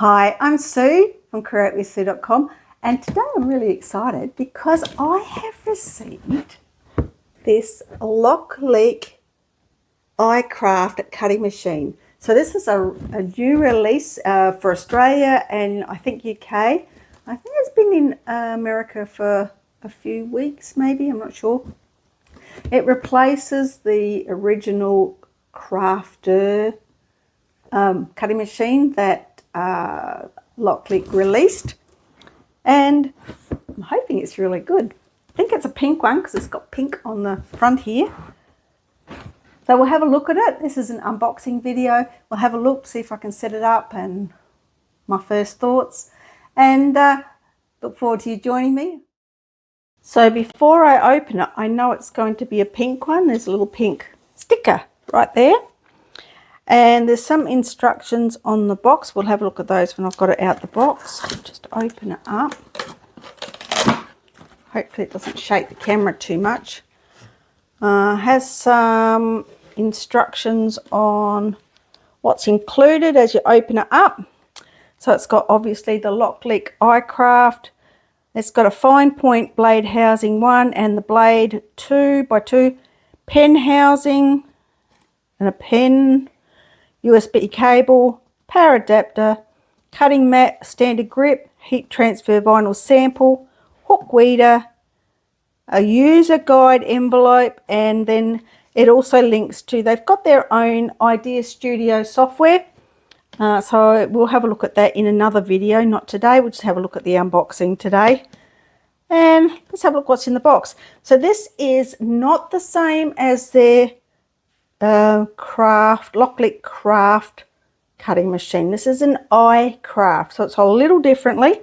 Hi, I'm Sue from createwithsue.com, and today I'm really excited because I have received this Loklik iCraft cutting machine. So this is a new release for Australia and I think UK. I think it's been in America for a few weeks maybe, I'm not sure. It replaces the original Crafter cutting machine that Loklik released, and I'm hoping it's really good. I think it's a pink one because it's got pink on the front here. So we'll have a look at it. This is an unboxing video. We'll have a look, see if I can set it up and my first thoughts, and look forward to you joining me. So before I open it, I know it's going to be a pink one. There's a little pink sticker right there. And there's some instructions on the box. We'll have a look at those when I've got it out the box. Just open it up. Hopefully it doesn't shake the camera too much. Has some instructions on what's included as you open it up. So it's got obviously the Loklik iCraft. It's got a fine point blade housing 1 and the blade 2x2, pen housing and a pen, USB cable, power adapter, cutting mat, standard grip, heat transfer vinyl sample, hook weeder, a user guide envelope, and then it also links to, they've got their own Idea Studio software. So we'll have a look at that in another video, not today. We'll just have a look at the unboxing today. And let's have a look what's in the box. So this is not the same as their Loklik Craft cutting machine. This is an iCraft, so it's a little differently.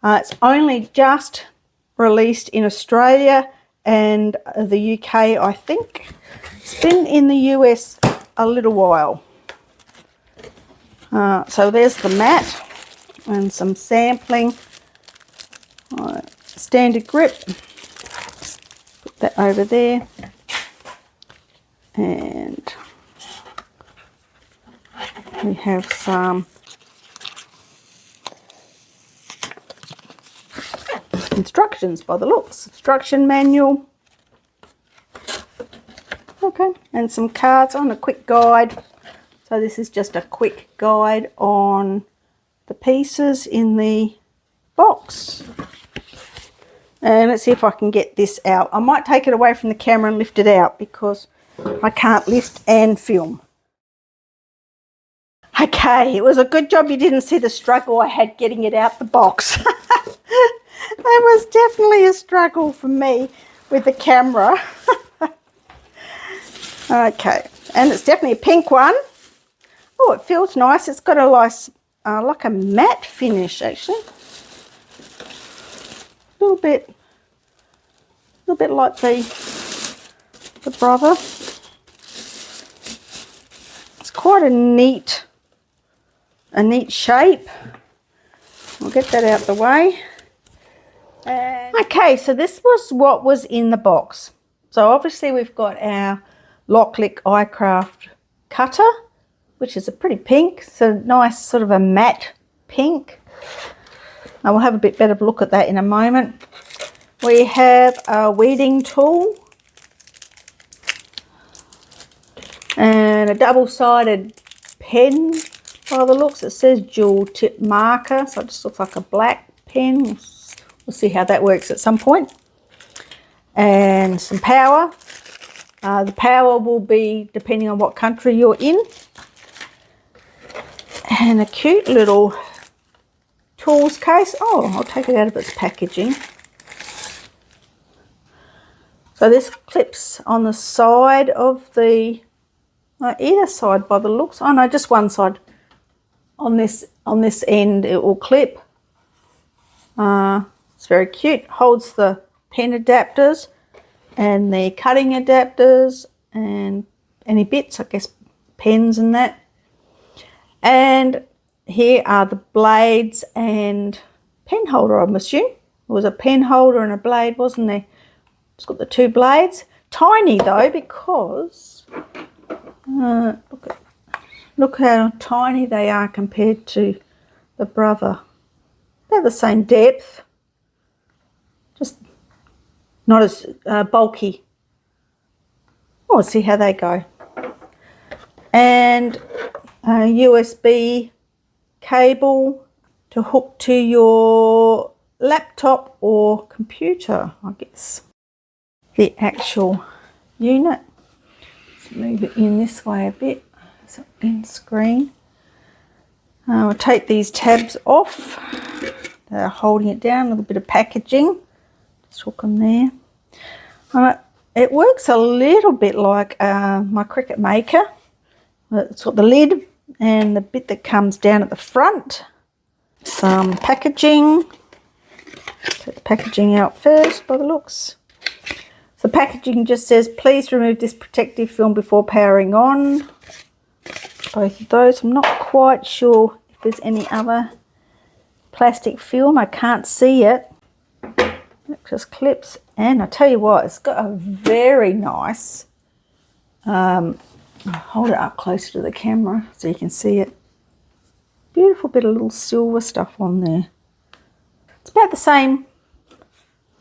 It's only just released in Australia and the UK, I think. It's been in the US a little while. So there's the mat and some sampling. Standard grip. Put that over there. And we have some instructions by the looks. Instruction manual. Okay, and some cards on a quick guide. So this is just a quick guide on the pieces in the box. And let's see if I can get this out. I might take it away from the camera and lift it out because I can't lift and film. Okay, it was a good job you didn't see the struggle I had getting it out the box. That was definitely a struggle for me with the camera. Okay, and it's definitely a pink one. Oh, it feels nice. It's got a nice, like a matte finish actually. A little bit like the brother. It's quite a neat shape. We'll get that out the way. Okay, so this was what was in the box. So obviously we've got our Loklik iCraft cutter, which is a pretty pink, so nice sort of a matte pink. We'll have a bit better look at that in a moment. We have a weeding tool and a double-sided pen by the looks. It says dual tip marker, so it just looks like a black pen. We'll see how that works at some point. And some power. The power will be depending on what country you're in. And a cute little tools case. Oh, I'll take it out of its packaging. So this clips on the side of the, either side by the looks. Oh no, just one side. On this end it will clip. It's very cute. Holds the pen adapters and the cutting adapters and any bits, I guess pens and that. And here are the blades and pen holder, I'm assuming. There was a pen holder and a blade, wasn't there? It's got the two blades. Tiny though, because look how tiny they are compared to the brother. They're the same depth, just not as bulky. We'll see how they go. And a USB cable to hook to your laptop or computer, I guess. The actual unit. Let's move it in this way a bit, so in screen. I'll take these tabs off. They're holding it down, a little bit of packaging. Just hook them there. It works a little bit like my Cricut Maker. It's got the lid and the bit that comes down at the front. Some packaging. Take the packaging out first by the looks. So the packaging just says, please remove this protective film before powering on. Both of those. I'm not quite sure if there's any other plastic film. I can't see it. It just clips. And I tell you what, it's got a very nice, I'll hold it up closer to the camera so you can see it. Beautiful bit of little silver stuff on there. It's about the same.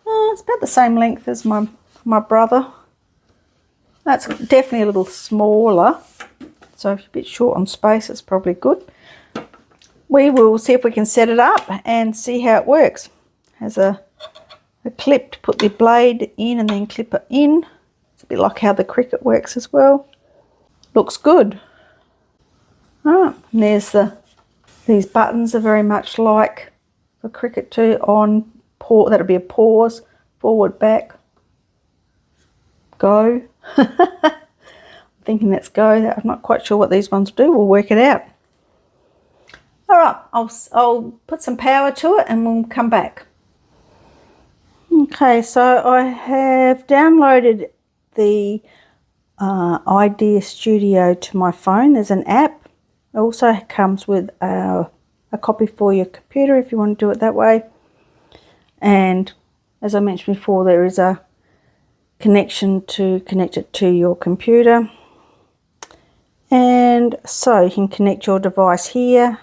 It's about the same length as my brother. That's definitely a little smaller. So if you're a bit short on space, it's probably good. We will see if we can set it up and see how it works. Has a clip to put the blade in and then clip it in. It's a bit like how the Cricut works as well. Looks good. Alright, and there's these buttons are very much like the Cricut too. On pause, that'll be a pause, forward, back, go. I'm thinking that's go. I'm not quite sure what these ones do. We'll work it out. Alright, I'll put some power to it and we'll come back. Okay, so I have downloaded the Idea Studio to my phone. There's an app. It also comes with a copy for your computer if you want to do it that way. And as I mentioned before, there is a connection to connect it to your computer. And so you can connect your device here.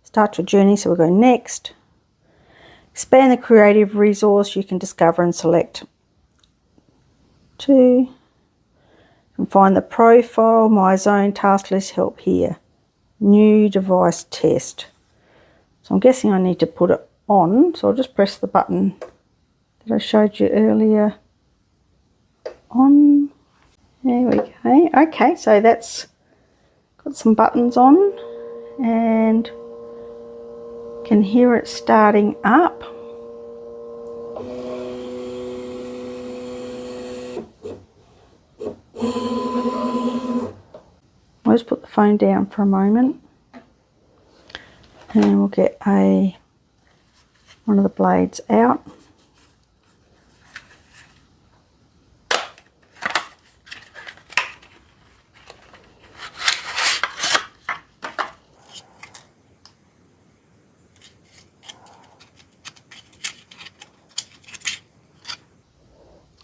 Start your journey, so we'll go next. Expand the creative resource you can discover and select. 2. You can find the profile, my zone, task list, help here. New device test. So I'm guessing I need to put it on. So I'll just press the button that I showed you earlier. On. There we go. Okay, so that's got some buttons on and can hear it starting up. I'll just put the phone down for a moment and we'll get one of the blades out.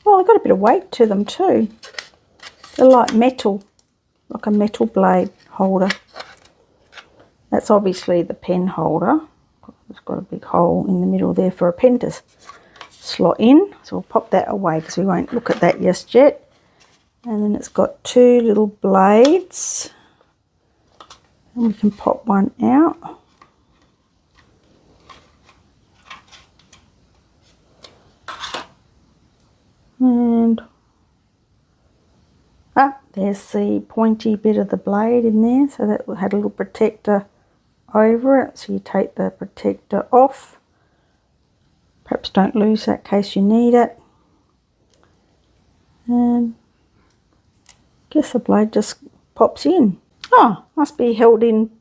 Oh, they've got a bit of weight to them too. They're like metal, like a metal blade holder. That's obviously the pen holder. It's got a big hole in the middle there for a pen to slot in. So we'll pop that away because we won't look at that just yet. And then it's got 2 little blades. And we can pop one out. And there's the pointy bit of the blade in there, so that had a little protector over it. So you take the protector off. Perhaps don't lose that in case you need it. And I guess the blade just pops in. Oh, must be held in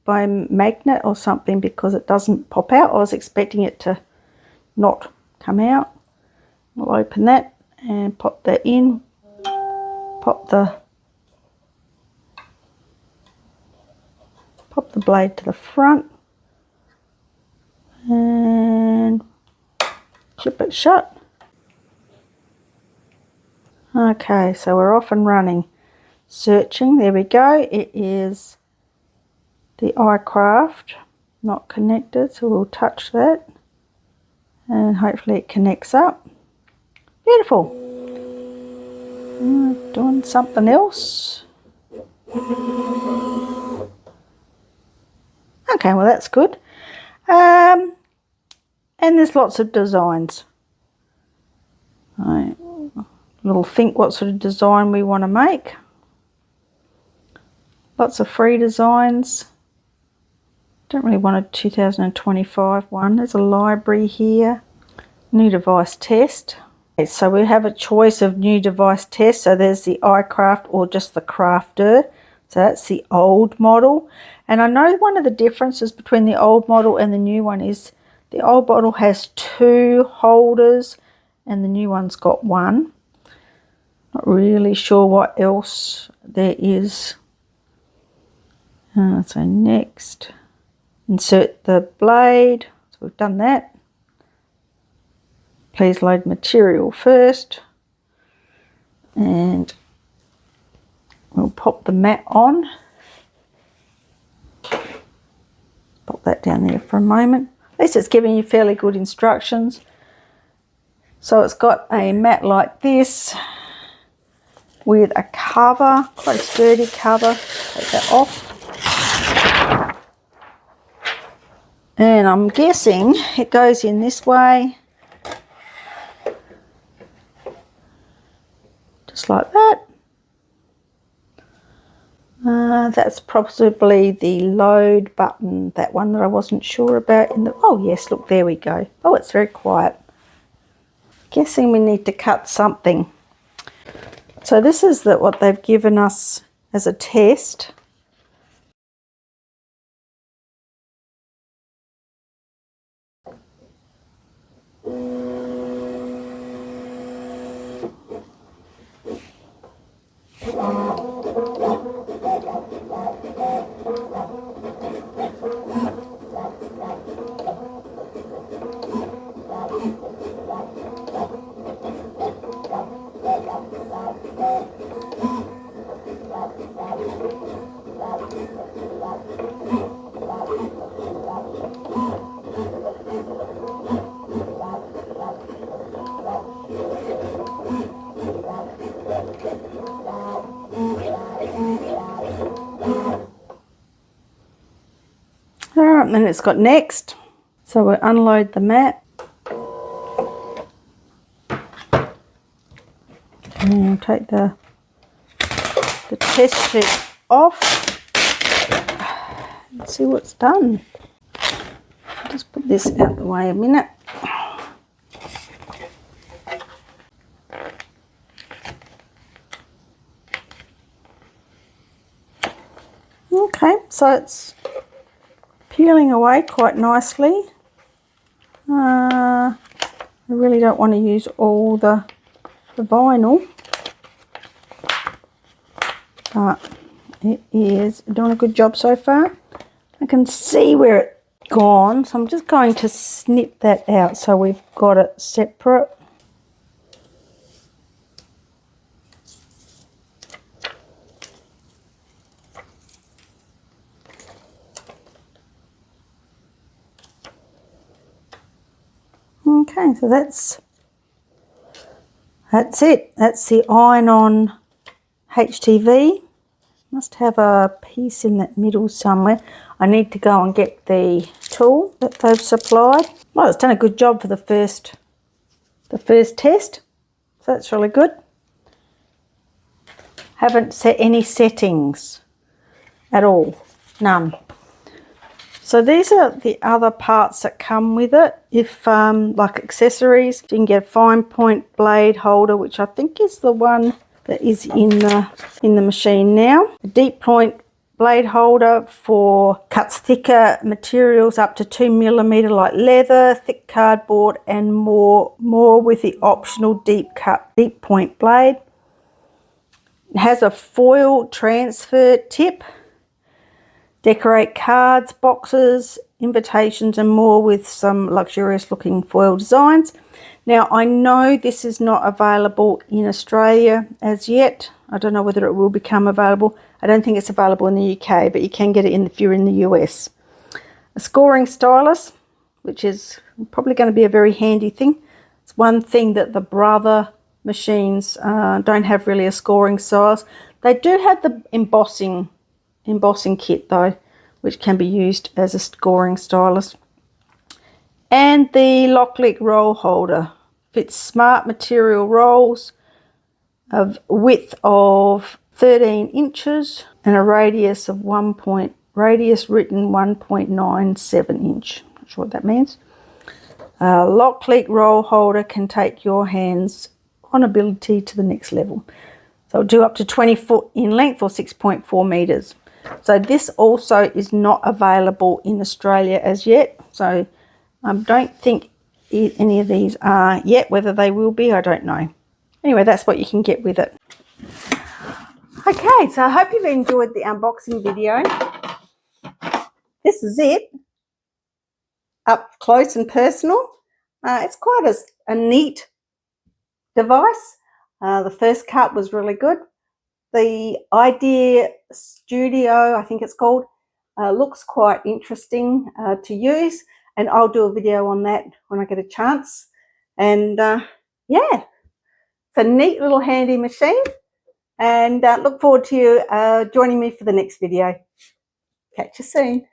by a magnet or something because it doesn't pop out. I was expecting it to not come out. We'll open that and pop that in. Pop the blade to the front and clip it shut. Okay, so we're off and running. Searching, there we go. It is the iCraft not connected, so we'll touch that and hopefully it connects up. Beautiful. Doing something else. Okay, well that's good. And there's lots of designs. Right. Little think what sort of design we want to make. Lots of free designs. Don't really want a 2025 one. There's a library here. New device test. Okay, so we have a choice of new device test. So there's the iCraft or just the Crafter. So that's the old model. And I know one of the differences between the old model and the new one is the old model has 2 holders and the new one's got 1. Not really sure what else there is. So next, insert the blade. So we've done that. Please load material first. And we'll pop the mat on. Pop that down there for a moment. At least it's giving you fairly good instructions. So it's got a mat like this with a cover, quite a sturdy cover. Take that off. And I'm guessing it goes in this way. Just like that. That's possibly the load button, that one that I wasn't sure about. Oh yes, look, there we go. Oh, it's very quiet. Guessing we need to cut something. So this is what they've given us as a test. Alright, and then it's got next. So we'll unload the mat. And we'll take the test sheet off. Let's see what's done. Just put this out the way a minute. Okay, so it's peeling away quite nicely. I really don't want to use all the vinyl, but it is doing a good job so far. I can see where it's gone, so I'm just going to snip that out so we've got it separate. Okay, so that's it. That's the iron-on HTV. Must have a piece in that middle somewhere. I need to go and get the tool that they've supplied. Well, it's done a good job for the first test, so that's really good. Haven't set any settings at all, none. So these are the other parts that come with it. If like accessories, you can get a fine point blade holder, which I think is the one that is in the machine now. A deep point blade holder for cuts thicker materials up to 2mm, like leather, thick cardboard, and more with the optional deep point blade. It has a foil transfer tip. Decorate cards, boxes, invitations and more with some luxurious looking foil designs. Now I know this is not available in Australia as yet. I don't know whether it will become available. I don't think it's available in the UK, but you can get it if you're in the US. a scoring stylus, which is probably going to be a very handy thing. It's one thing that the Brother machines don't have really, a scoring stylus. They do have the embossing kit though, which can be used as a scoring stylus. And the Loklik roll holder fits smart material rolls of width of 13 inches and a radius of radius written 1.97 inch. Not sure what that means. Loklik roll holder can take your hands on ability to the next level. So it'll do up to 20 foot in length or 6.4 meters. So this also is not available in Australia as yet. So I don't think any of these are yet. Whether they will be, I don't know. Anyway, that's what you can get with it. Okay, so I hope you've enjoyed the unboxing video. This is it, up close and personal. It's quite a neat device. The first cut was really good. The Idea Studio, I think it's called, looks quite interesting to use, and I'll do a video on that when I get a chance. And yeah, it's a neat little handy machine, and look forward to you joining me for the next video. Catch you soon.